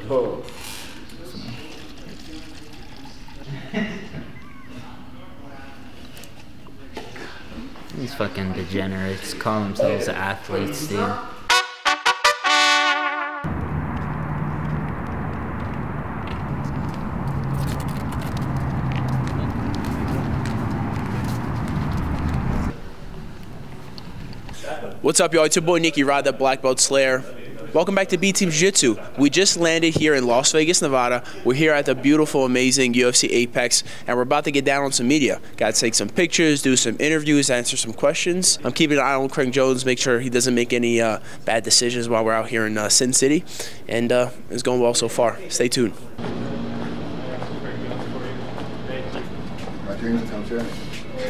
Whoa. These fucking degenerates call themselves athletes, dude. What's up, y'all? It's your boy Nicky, that Black Belt Slayer. Welcome back to B Team Jiu-Jitsu. We just landed here in Las Vegas, Nevada. We're here at the beautiful, amazing UFC Apex, and we're about to get down on some media. Got to take some pictures, do some interviews, answer some questions. I'm keeping an eye on Craig Jones, make sure he doesn't make any bad decisions while we're out here in Sin City, and it's going well so far. Stay tuned.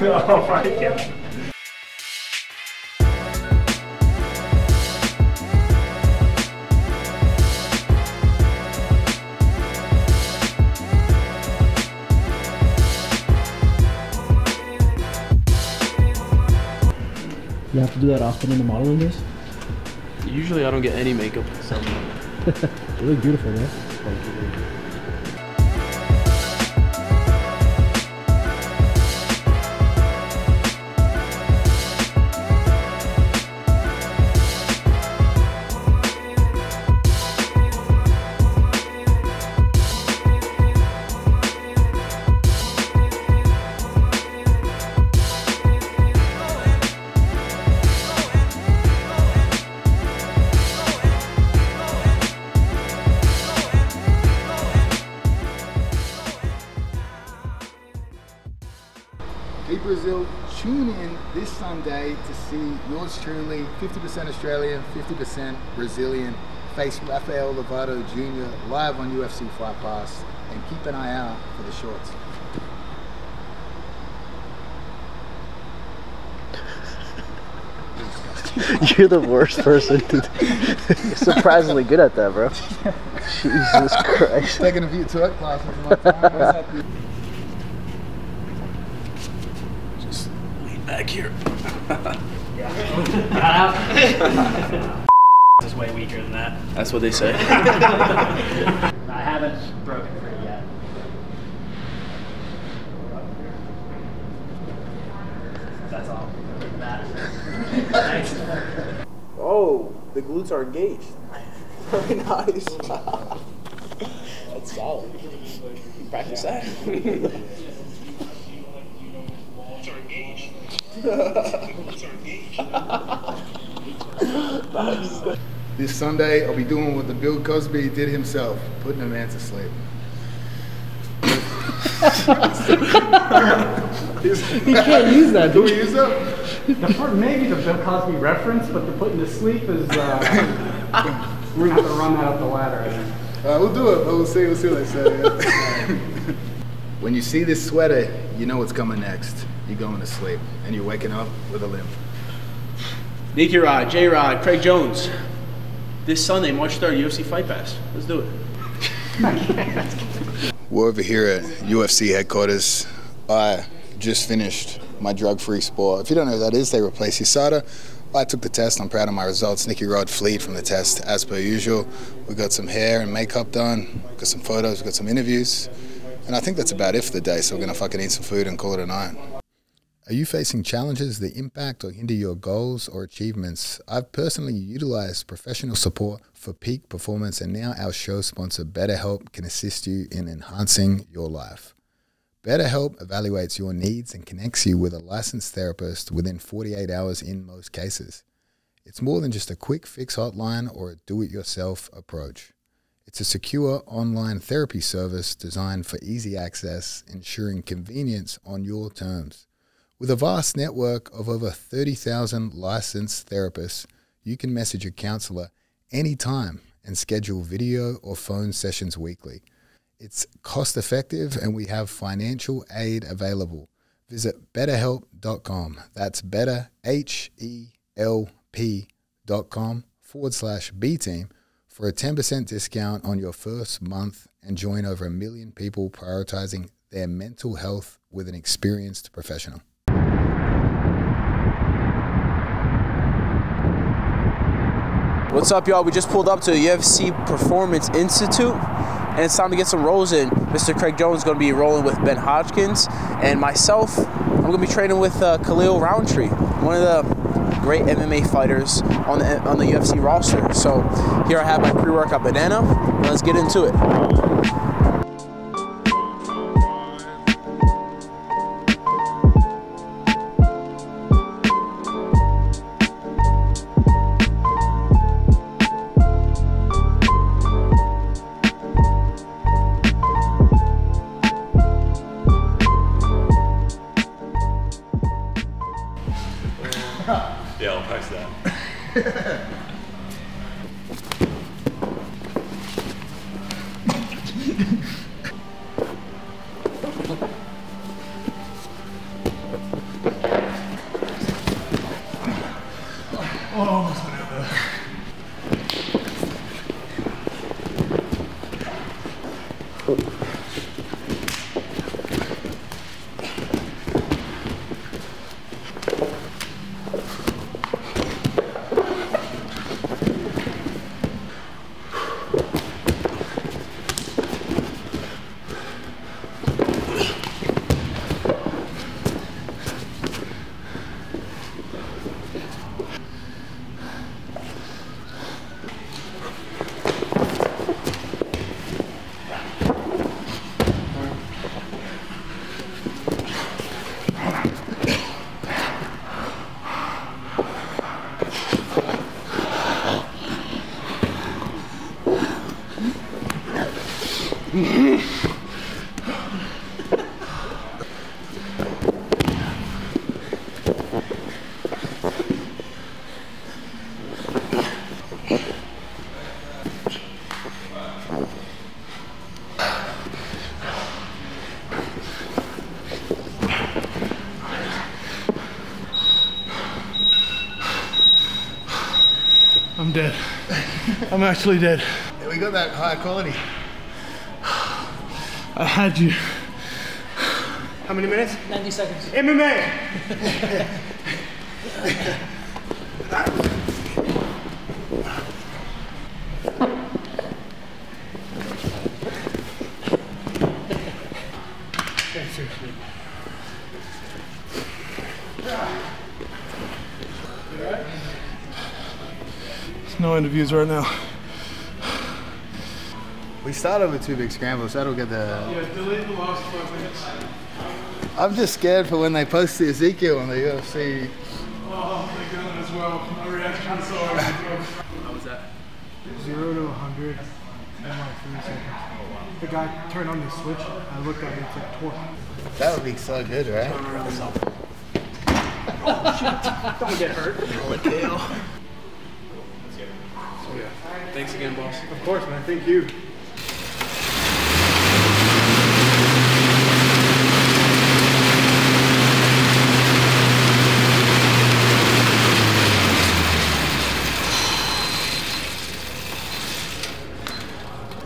Oh my God. You have to do that often in the modeling days? Usually I don't get any makeup. You look beautiful, man. Thank you. Hey Brazil, tune in this Sunday to see yours truly, 50% Australian, 50% Brazilian, face Rafael Lovato Jr. live on UFC Fight Pass, and keep an eye out for the shorts. You're the worst person. You're surprisingly good at that, bro. Jesus Christ. Taking a few twerk classes in my time. Just lean back here. This is way weaker than that. That's what they say. I haven't broken free yet. That's all. Thanks. Oh, the glutes are engaged. Very nice. That's solid. Practice that. Nice. This Sunday, I'll be doing what the Bill Cosby did himself, putting a man to sleep. You can't use that, Do dude. we use that? Maybe the Bill Cosby reference, but the putting to sleep is, we're gonna have to run that up the ladder, I think. We'll do it, but we'll see what I say. Yeah. When you see this sweater, you know what's coming next. You're going to sleep, and you're waking up with a limp. Nicky Rod, J Rod, Craig Jones. This Sunday, March 3rd, UFC Fight Pass. Let's do it. We're over here at UFC headquarters. I just finished my drug-free sport. If you don't know what that is, they replace USADA. I took the test. I'm proud of my results. Nicky Rod fleed from the test as per usual. We got some hair and makeup done. Got some photos. We got some interviews. And I think that's about it for the day. So we're gonna fucking eat some food and call it a night. Are you facing challenges that impact or hinder your goals or achievements? I've personally utilized professional support for peak performance, and now our show sponsor BetterHelp can assist you in enhancing your life. BetterHelp evaluates your needs and connects you with a licensed therapist within 48 hours in most cases. It's more than just a quick fix hotline or a do-it-yourself approach. It's a secure online therapy service designed for easy access, ensuring convenience on your terms. With a vast network of over 30,000 licensed therapists, you can message a counselor anytime and schedule video or phone sessions weekly. It's cost-effective, and we have financial aid available. Visit betterhelp.com. That's betterhelp.com/BTeam for a 10% discount on your first month, and join over 1 million people prioritizing their mental health with an experienced professional. What's up, y'all? We just pulled up to the UFC Performance Institute, and it's time to get some rolls in. Mr. Craig Jones is going to be rolling with Ben Hodgkins, and myself, I'm going to be training with Khalil Roundtree, one of the great MMA fighters on the UFC roster. So here I have my pre-workout banana. Let's get into it. Yeah, I'll post that. I'm dead. I'm actually dead. We got that high quality. I had you. How many minutes? 90 seconds. MMA! There's no interviews right now. We started with 2 big scrambles. That'll get the. Yeah, delete the last 5 minutes. I'm just scared for when they post the Ezekiel on the UFC. Oh, they're going as well. My reaction so How was that? 0 to 100 in like 3 seconds. The guy turned on the switch. I looked at it. It's like torque. That would be so good, right? Don't get hurt. Thanks again, boss. Of course, man. Thank you.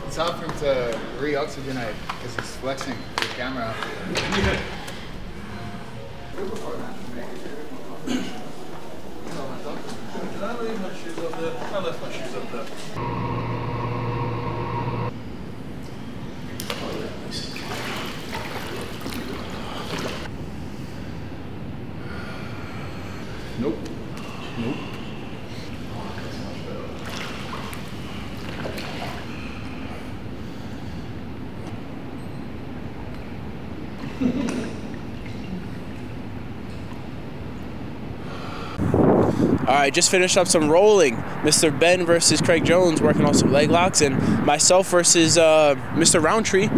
It's hard for him to re-oxygenate because he's flexing the camera. Did I leave my shoes up there? I left my shoes up there. Nope. Nope. All right, just finished up some rolling. Mr. Ben versus Craig Jones working on some leg locks, and myself versus Mr. Roundtree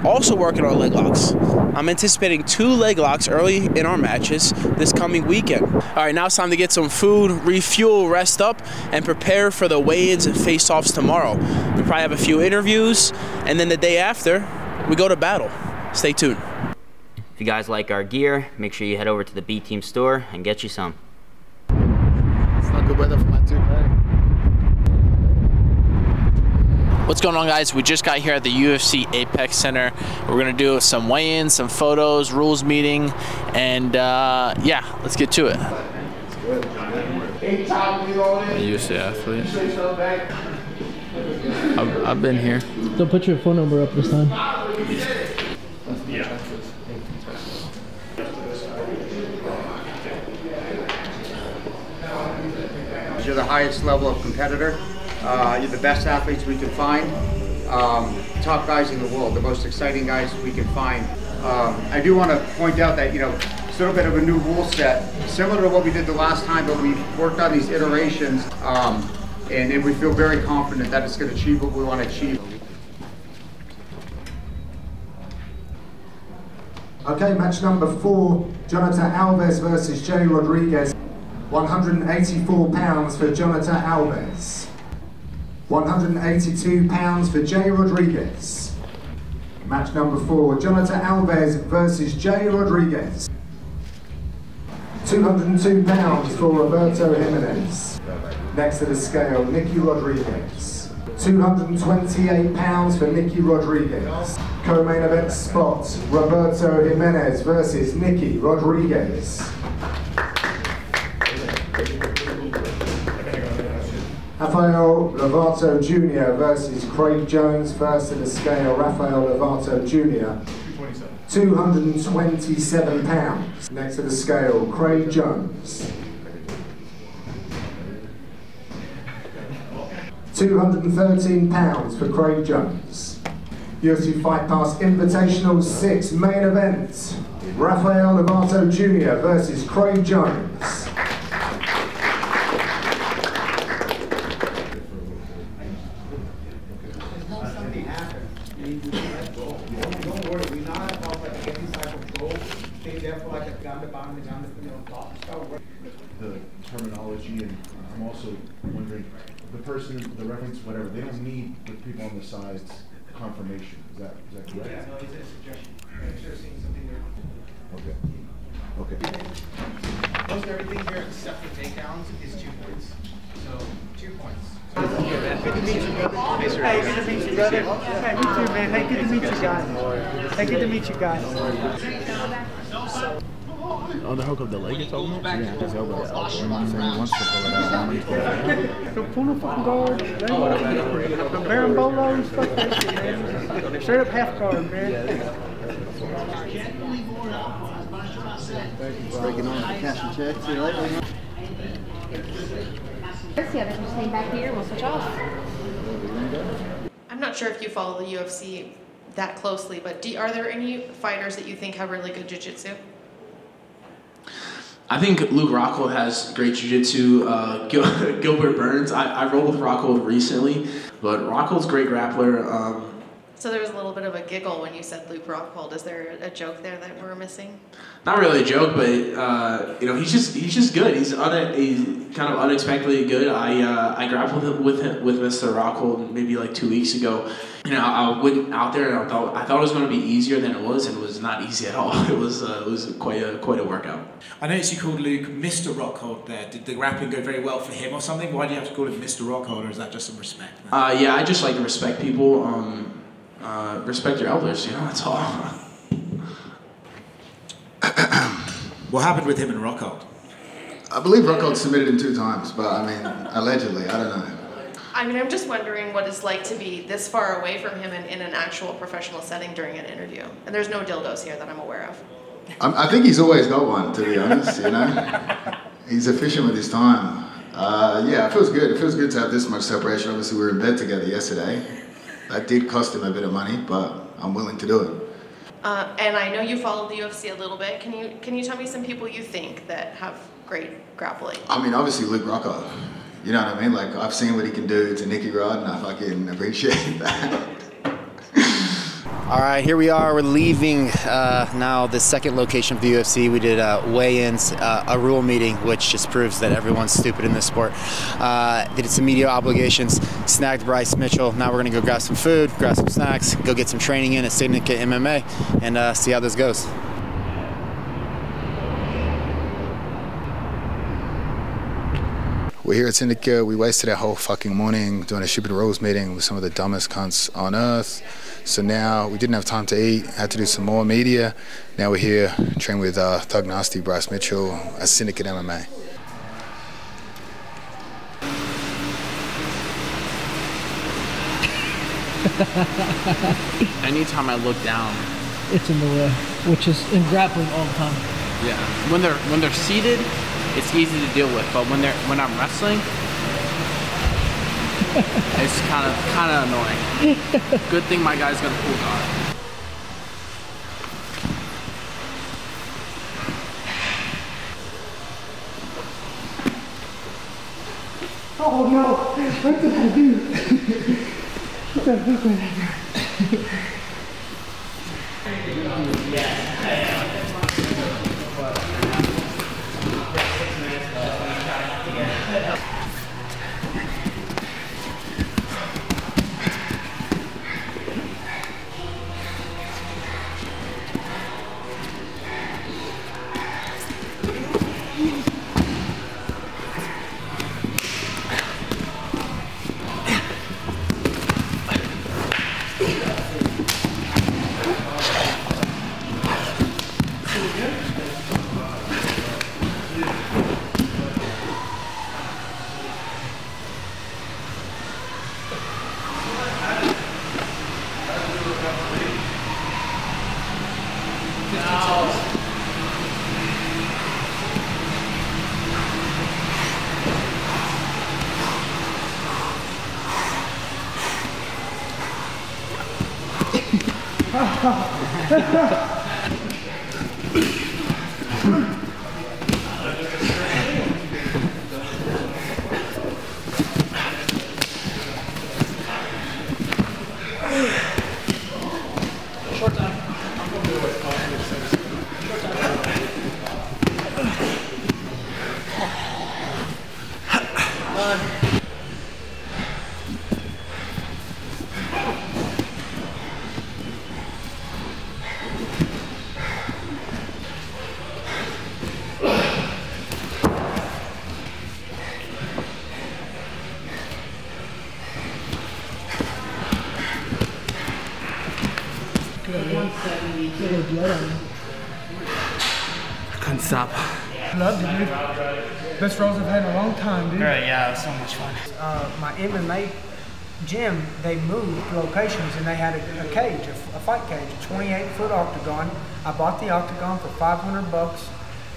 also working on leg locks. I'm anticipating 2 leg locks early in our matches this coming weekend. All right, now it's time to get some food, refuel, rest up, and prepare for the weigh-ins and face-offs tomorrow. We probably have a few interviews, and then the day after, we go to battle. Stay tuned. If you guys like our gear, make sure you head over to the B Team store and get you some. It's not good weather for my toupee. What's going on, guys? We just got here at the UFC Apex Center. We're gonna do some weigh-ins, some photos, rules meeting, and yeah, let's get to it. UFC athlete. I've been here. Don't put your phone number up this time. Yeah. You're the highest level of competitor. You're the best athletes we can find. Top guys in the world, the most exciting guys we can find. I do want to point out that, you know, it's a little bit of a new rule set, similar to what we did the last time, but we've worked on these iterations, and we feel very confident that it's going to achieve what we want to achieve. Okay, match number 4, Jonathan Alves versus Jay Rodriguez. 184 pounds for Jonathan Alves. 182 pounds for Jay Rodriguez. Match number 4, Jonathan Alves versus Jay Rodriguez. 202 pounds for Roberto Jimenez. Next to the scale, Nicky Rodriguez. 228 pounds for Nicky Rodriguez. Co-main event spot, Roberto Jimenez versus Nicky Rodriguez. Rafael Lovato Jr. versus Craig Jones. First to the scale, Rafael Lovato Jr. 227 pounds. Next to the scale, Craig Jones. 213 pounds for Craig Jones. UFC Fight Pass Invitational 6 main event. Rafael Lovato Jr. versus Craig Jones. The terminology, and I'm also wondering, the person, the reference, whatever, they don't need the people on the sides confirmation. Is that correct? Yeah, no, it's a suggestion. I'm sure seeing something there. Okay. Okay. Most everything here except for takedowns is 2 points. So 2 points. Good to meet you, brother. Hey, good to meet you, brother. Hey, me too, man. Hey, good to meet you guys. Hey, good to meet you guys. Oh, the hook of the leg you're talking about? Yeah, his elbow. He wants to pull it out. Don't pull no fucking guard. The Baron Bolos, fuck that shit, man. Straight up half guard, man. Breaking on the cash and check. See you later. The others are staying back here. We'll switch off. I'm not sure if you follow the UFC that closely, but are there any fighters that you think have really good jiu-jitsu? I think Luke Rockhold has great jiu-jitsu. Gilbert Burns, I rolled with Rockhold recently, but Rockhold's a great grappler. So there was a little bit of a giggle when you said Luke Rockhold. Is there a joke there that we're missing? Not really a joke, but you know, he's just good. He's kind of unexpectedly good. I grappled with Mr. Rockhold maybe like 2 weeks ago. You know, I went out there and I thought it was going to be easier than it was, and it was not easy at all. It was quite a workout. I noticed you called Luke Mr. Rockhold there. Did the grappling go very well for him or something? Why do you have to call him Mr. Rockhold, or is that just some respect? Yeah, I just like to respect people. Respect your elders, you know, that's all. What happened with him and Rockhold? I believe Rockhold submitted him 2 times, but I mean, allegedly, I don't know. I mean, I'm just wondering what it's like to be this far away from him in an actual professional setting during an interview. And there's no dildos here that I'm aware of. I think he's always got one, to be honest, you know? He's efficient with his time. Yeah, it feels good. It feels good to have this much separation. Obviously, we were in bed together yesterday. That did cost him a bit of money, but I'm willing to do it. And I know you followed the UFC a little bit. Can you tell me some people you think that have great grappling? I mean, obviously Luke Rockhold. You know what I mean? Like, I've seen what he can do to Nicky Rod, and I fucking appreciate that. All right, here we are. We're leaving now the second location of the UFC. We did weigh-ins, a rule meeting, which just proves that everyone's stupid in this sport. Did some media obligations, snagged Bryce Mitchell. Now we're gonna go grab some food, grab some snacks, go get some training in at Syndicate MMA, and see how this goes. We're here at Syndicate. We wasted our whole fucking morning doing a stupid rules meeting with some of the dumbest cunts on earth. So now we didn't have time to eat, had to do some more media. Now we're here training with Thug Nasty, Bryce Mitchell at Syndicate MMA. Anytime I look down, it's in the way, which is in grappling all the time. yeah. When they're seated, it's easy to deal with, but when I'm wrestling, it's kind of annoying. Good thing my guy's got a cool guard. Oh no! What did I do? What the fuck was I doing? Short time. Couldn't stop. Loved it, dude. Best rolls I've had in a long time, dude. Right, yeah, it was so much fun. My MMA gym, they moved locations and they had a cage, a fight cage, a 28-foot octagon. I bought the octagon for $500.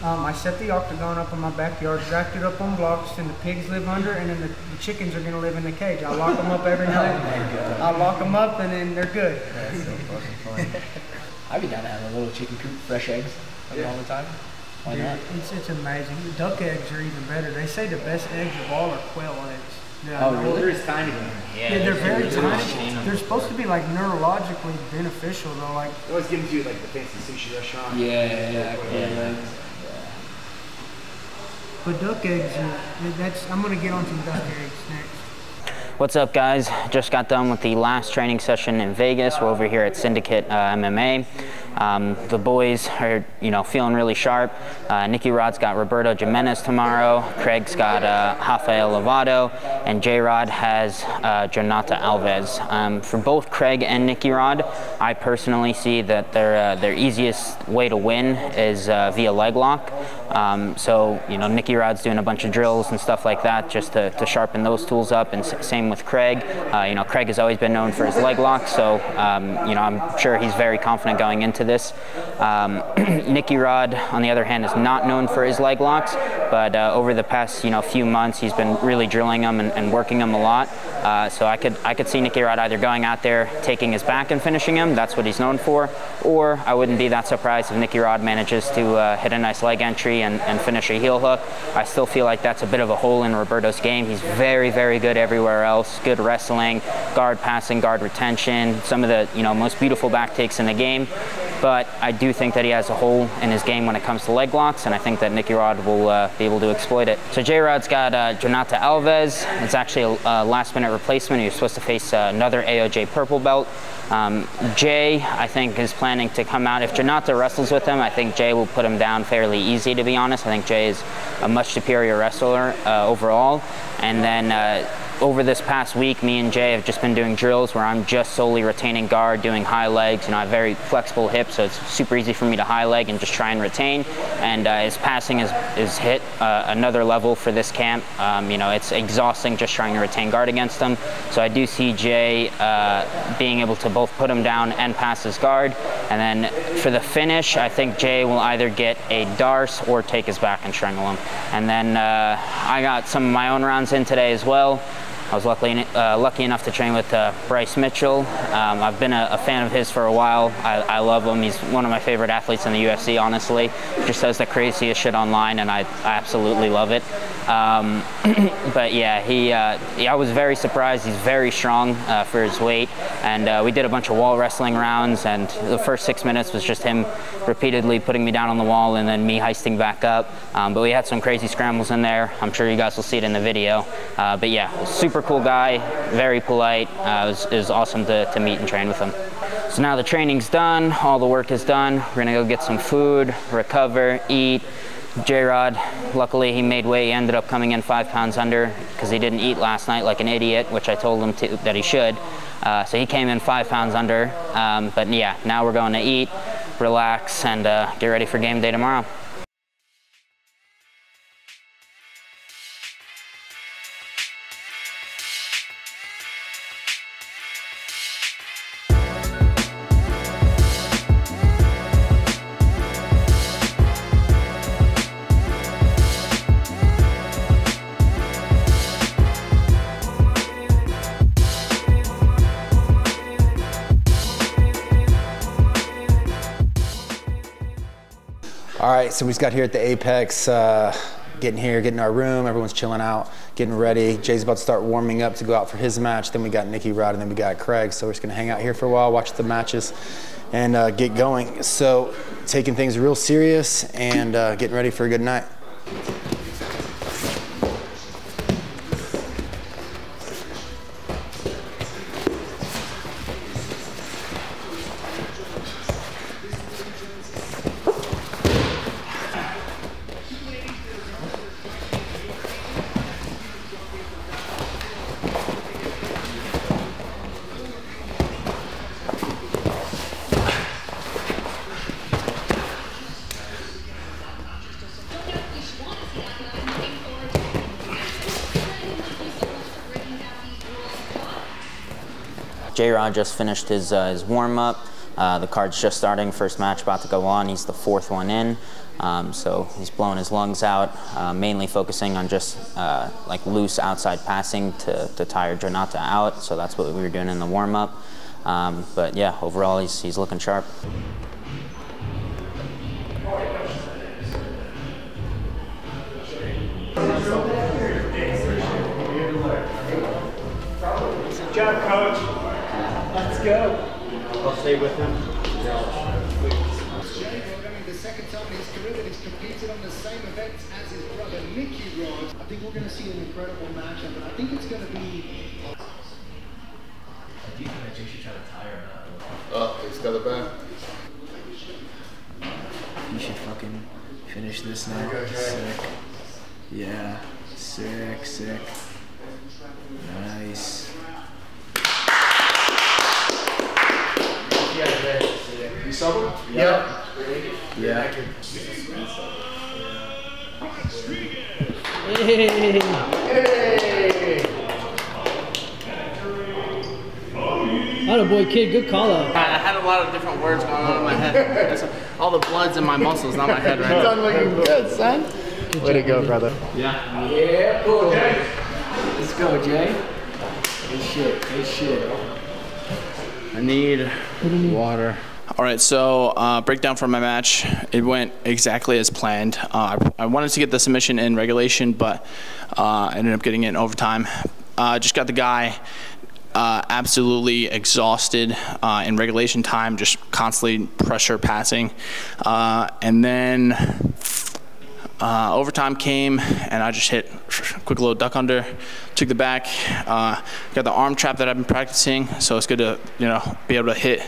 I set the octagon up in my backyard, jacked it up on blocks, and the pigs live under, and then the chickens are going to live in the cage. I lock them up every night. I lock them up, and then they're good. That's so fucking fun. I'd be down to have a little chicken coop, fresh eggs all the time. Why not? It's amazing. Duck eggs are even better. They say the best eggs of all are quail eggs. Yeah, oh, really? They're tiny. Yeah, they're very tiny. They're supposed to be like neurologically beneficial though. Like they always give you like the fancy sushi restaurant. Yeah. But duck eggs are, I'm gonna get on some duck eggs next. What's up, guys? Just got done with the last training session in Vegas. We're over here at Syndicate MMA. The boys are, feeling really sharp. Nicky Rod's got Roberto Jimenez tomorrow. Craig's got Rafael Lovato, and J-Rod has Jonata Alves. For both Craig and Nicky Rod, I personally see that their easiest way to win is via leg lock. So Nicky Rod's doing a bunch of drills and stuff like that just to sharpen those tools up, and same with Craig. Craig has always been known for his leg lock, so I'm sure he's very confident going into this. Nicky Rod, on the other hand, is not known for his leg locks, but over the past few months, he's been really drilling them and working them a lot. So I could see Nicky Rod either going out there, taking his back and finishing him. That's what he's known for. Or I wouldn't be that surprised if Nicky Rod manages to hit a nice leg entry and finish a heel hook. I still feel like that's a bit of a hole in Roberto's game. He's very, very good everywhere else. Good wrestling, guard passing, guard retention, some of the most beautiful back takes in the game. But I do think that he has a hole in his game when it comes to leg locks, and I think that Nicky Rod will be able to exploit it. So J-Rod's got Jonata Alves. It's actually a last-minute replacement. He was supposed to face another AOJ purple belt. Jay, I think, is planning to come out. If Jonata wrestles with him, I think Jay will put him down fairly easy, to be honest. I think Jay is a much superior wrestler overall. And then over this past week, me and Jay have just been doing drills where I'm just solely retaining guard, doing high legs. You know, I have very flexible hips, so it's super easy for me to high leg and just try and retain. And his passing is hit another level for this camp. You know, it's exhausting just trying to retain guard against him. So I do see Jay being able to both put him down and pass his guard. And then for the finish, I think Jay will either get a darce or take his back and strangle him. And then I got some of my own rounds in today as well. I was lucky enough to train with Bryce Mitchell. I've been a fan of his for a while. I love him. He's one of my favorite athletes in the UFC, honestly. Just does the craziest shit online, and I absolutely love it. But yeah, I was very surprised. He's very strong for his weight, and we did a bunch of wall wrestling rounds, and the first 6 minutes was just him repeatedly putting me down on the wall and then me heisting back up. But we had some crazy scrambles in there. I'm sure you guys will see it in the video. But yeah, super cool guy, very polite. It was awesome to meet and train with him. So now the training's done, all the work is done. We're gonna go get some food, recover, eat. J-Rod, luckily he made weight. He ended up coming in 5 pounds under because he didn't eat last night like an idiot, which I told him that he should. So he came in 5 pounds under. But yeah, now we're going to eat, relax, and get ready for game day tomorrow. All right, so we just got here at the Apex, getting our room, everyone's chilling out, getting ready. Jay's about to start warming up to go out for his match. Then we got Nicky, Rod, and then we got Craig. So we're just gonna hang out here for a while, watch the matches, and get going. So taking things real serious and getting ready for a good night. J-Rod just finished his warm-up. The card's just starting, first match about to go on. He's the 4th one in, so he's blowing his lungs out, mainly focusing on just like loose outside passing to tire Janata out, so that's what we were doing in the warm-up. But yeah, overall he's looking sharp. Good job, Coach. Let's go. I'll stay with him. The second time in his career that he's competed on the same event as his brother Nicky Rod. I think we're going to see an incredible matchup, and I think it's going to be. Do you think that Jay should try to tire him out? Oh, he's got it back. You should fucking finish this now. Sick. Yeah. Sick, sick. Nice. You sober? Yep. Yeah. Hey. Atta boy, kid, good call out. I had a lot of different words going on in my head. All the blood's in my muscles, not my head right now. Done looking good, son. Way to go, brother. Yeah. Yeah, cool. Let's go, Jay. Good shit, good shit. I need water. All right, so breakdown for my match. It went exactly as planned. I wanted to get the submission in regulation, but I ended up getting it in overtime. Just got the guy absolutely exhausted in regulation time, just constantly pressure passing. And then overtime came, and I just hit a quick little duck under, took the back, got the arm trap that I've been practicing, so it's good to, you know, be able to hit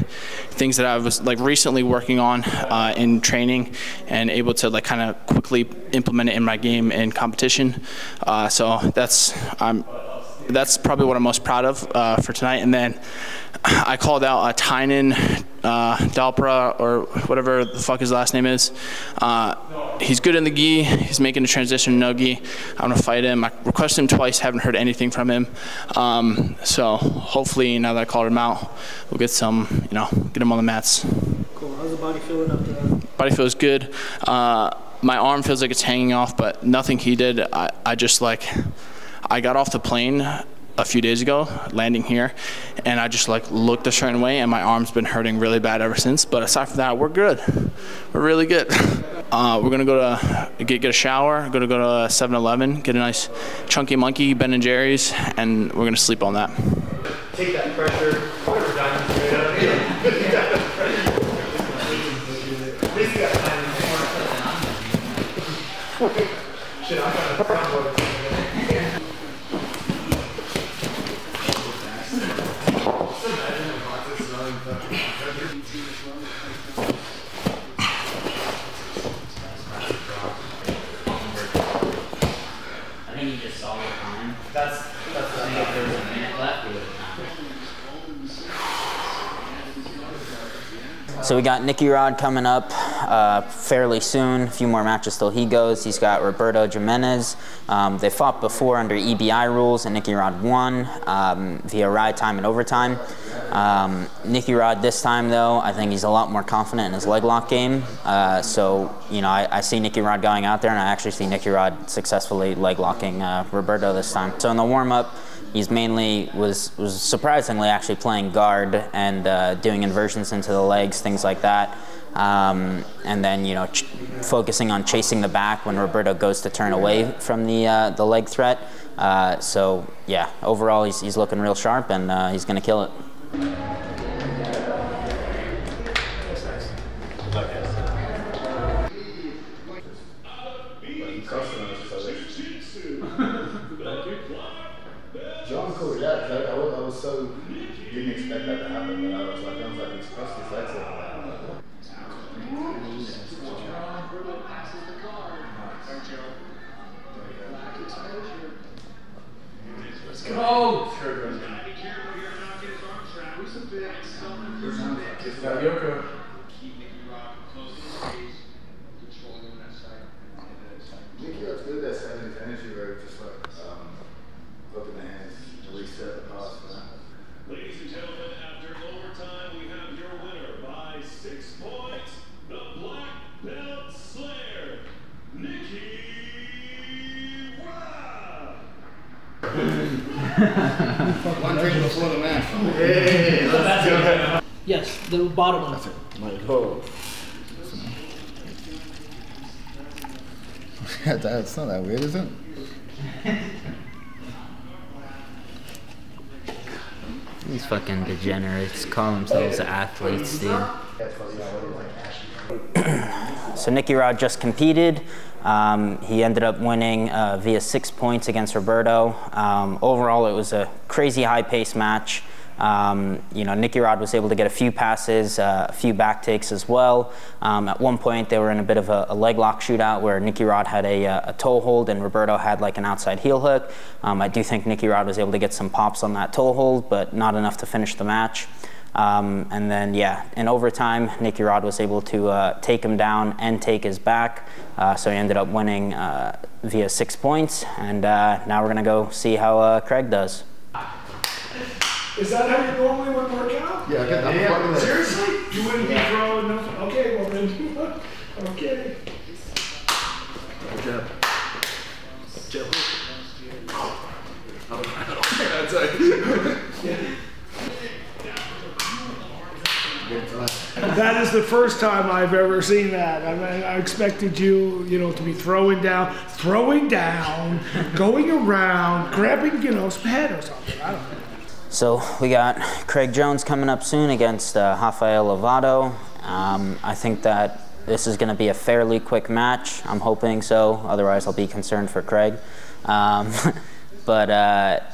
things that I was like recently working on in training and able to like kind of quickly implement it in my game and competition. So that's, I'm that's probably what I'm most proud of for tonight. And then I called out Tynan Dalpra, or whatever the fuck his last name is. He's good in the gi. He's making a transition to no gi. I'm gonna fight him. I requested him twice. Haven't heard anything from him. So hopefully, now that I called him out, we'll get some, get him on the mats. Cool. How's the body feeling up there? Body feels good. My arm feels like it's hanging off, but nothing he did. I got off the plane a few days ago, landing here, and I just looked a certain way, and my arm's been hurting really bad ever since. But aside from that, we're good. We're really good. We're gonna go to get a shower. We're gonna go to 7-Eleven, get a nice chunky monkey Ben & Jerry's, and we're gonna sleep on that. Take that pressure. Whatever diamond straight up. At least you got time. Shit, I'm gonna I think you just saw the time. That's the thing. If there was a minute left, we would have time. So we got Nicky Rod coming up fairly soon. A few more matches till he goes. He's got Roberto Jimenez. They fought before under EBI rules, and Nicky Rod won via ride time and overtime. Nicky Rod this time, though, I think he's a lot more confident in his leg lock game. So, I see Nicky Rod going out there, and I actually see Nicky Rod successfully leg locking Roberto this time. So in the warm-up, he's mainly was surprisingly actually playing guard and doing inversions into the legs, things like that. And then focusing on chasing the back when Roberto goes to turn away from the leg threat. So yeah, overall he's looking real sharp, and he's going to kill it. John called it out. I was so didn't expect that to happen, but I was like, he's crossed his legs like that. Let's go! Yoko. Nicky Rod's good at setting his energy, where just open the hands and reset the pass for that. Ladies and gentlemen, after overtime, we have your winner by 6 points, the Black Belt Slayer, Nicky Rod. One drink before the match. Hey, let's go. Yes, the bottom one. That's it. It's not that weird, is it? These fucking degenerates call themselves athletes, dude. So Nicky Rod just competed. He ended up winning via 6 points against Roberto. Overall, it was a crazy high-paced match. Nicky Rod was able to get a few passes, a few back takes as well. At one point, they were in a bit of a leg lock shootout where Nicky Rod had a toe hold and Roberto had like an outside heel hook. I do think Nicky Rod was able to get some pops on that toe hold, but not enough to finish the match. And then, yeah, in overtime, Nicky Rod was able to take him down and take his back. So he ended up winning via 6 points. And now we're going to go see how Craig does. Is that how you normally would work out? Yeah, yeah. Seriously? You wouldn't be throwing nothing? Okay, well then, okay. Jab. Jab. That's it. That is the first time I've ever seen that. I mean, I expected you, to be throwing down, going around, grabbing, some head or something. I don't know. So we got Craig Jones coming up soon against Rafael Lovato. I think that this is going to be a fairly quick match. I'm hoping so. Otherwise, I'll be concerned for Craig. But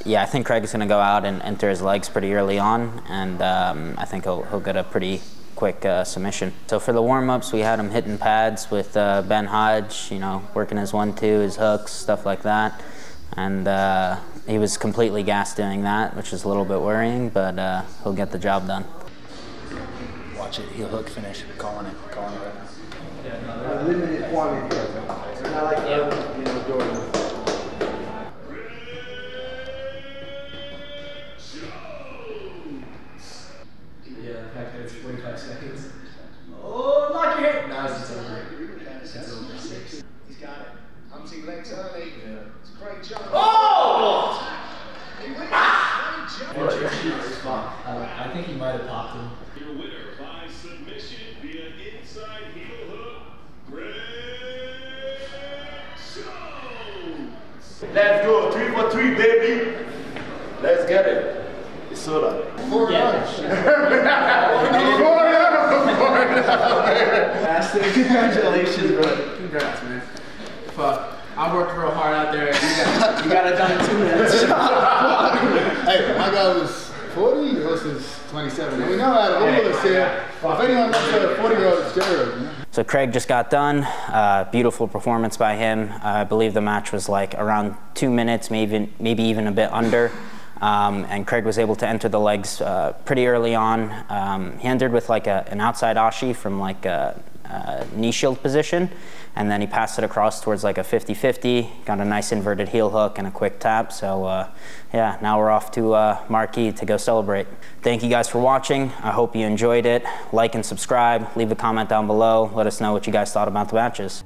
yeah, I think Craig is going to go out and enter his legs pretty early on, and I think he'll get a pretty quick submission. So for the warm-ups, we had him hitting pads with Ben Hodge, working his 1-2, his hooks, stuff like that. and he was completely gassed doing that, which is a little bit worrying, but he'll get the job done. Watch it, heel hook finish. Calling it right now. Yeah, limited quantity. It's not like Jordan. Yeah, the fact that it's 45 seconds. Oh, lock your head! No, it's over. It's over 6. He's got it. Hunting legs early. Yeah. It's a great jump. Oh! I think he might have popped him. Your winner by submission via inside heel hook, Greg Jones. Let's go, 3 for 3, baby. Let's get it. It's soda. 4 Congratulations, bro. Congrats, man. Fuck. I worked real hard out there. You got it done in 2 minutes. Hey, my guy was 40, yours was 27. And we know how to rule this here. If anyone wants a 40-year-old, it's steroids. So Craig just got done. Beautiful performance by him. I believe the match was like around 2 minutes, maybe even a bit under. And Craig was able to enter the legs pretty early on. He entered with like an outside ashi from like a knee shield position, and then he passed it across towards like a 50-50, got a nice inverted heel hook and a quick tap. So yeah, now we're off to Marquee to go celebrate. Thank you guys for watching. I hope you enjoyed it. Like and subscribe, leave a comment down below, let us know what you guys thought about the matches.